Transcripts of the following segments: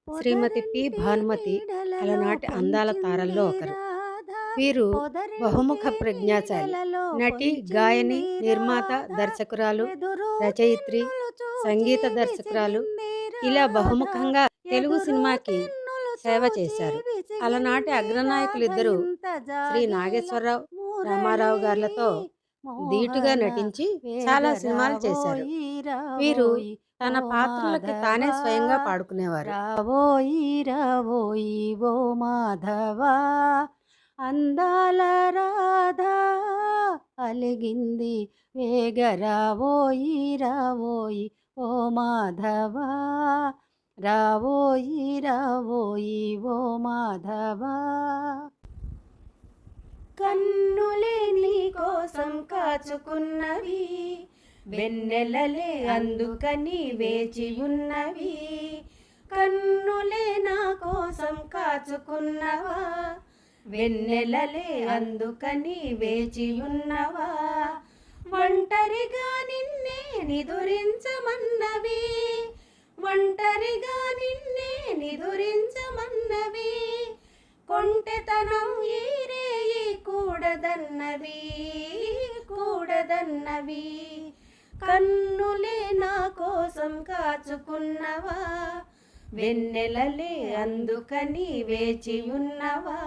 శ్రీమతి P. Bhanumathi అలనాటి అందాల తారల్లో ఒకరు. వీరు బహుముఖ ప్రజ్ఞాశాలి. నటి, గాయని, నిర్మాత, దర్శకురాలు, రచయిత్రి, సంగీత దర్శకురాలు, ఇలా బహుముఖంగా తెలుగు సినిమాకి సేవ చేశారు. అలనాటి అగ్రనాయకులిద్దరూ శ్రీ నాగేశ్వరరావు, రామారావు గారులతో ధీటుగా నటించి చాలా సినిమాలు చేశారు. వీరు తన పాత్రలకి తానే స్వయంగా పాడుకునేవారు. రావోయి రావోయి ఓ మాధవా, అందాల రాధా అలిగింది వేగరావోయి రావోయి ఓ మాధవా, రావోయి రావోయి ఓ మాధవా. కన్నులే నీ కోసం కాచుకున్నవి, వెన్నెలలే అందుకని వేచియున్నవి. కన్నులే నా కోసం కాచుకున్నవా, వెన్నెలలే అందుకని వేచియున్నవా. ఒంటరిగా నిన్నే నిదురించమన్నవి, ఒంటరిగా నిన్నే నిదురించమన్నవి. కొంటెతనం ఈ రేయి కూడదన్నవి, కూడదన్నవి. కన్నులే నా కోసం కాచుకున్నవా, వెన్నెలలే అందుకని వేచియున్నవా.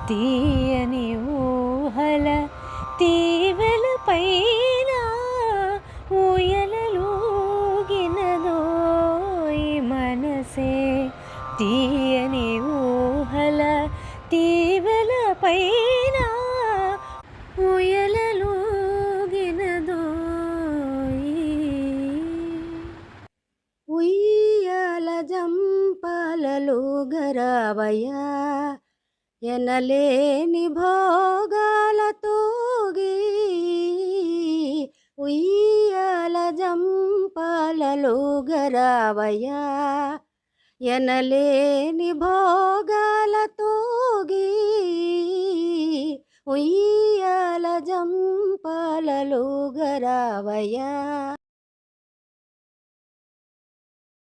తీయని ఊహల తీవెల పైన ఊయలలోగినదో ఈ మనసే, తీయని ఊహల తీవెల పైన ఊయలలోగినదో. ఉయ్యాల జంపాలలో గరావయ్యా, ఎనలేని భోగాల తూగి. ఉయ్యాల జంపాలలో గరావయ్యా, ఎనలేని భోగాల తూగి. ఉయ్యాల జంపాలలో గరావయ్యా.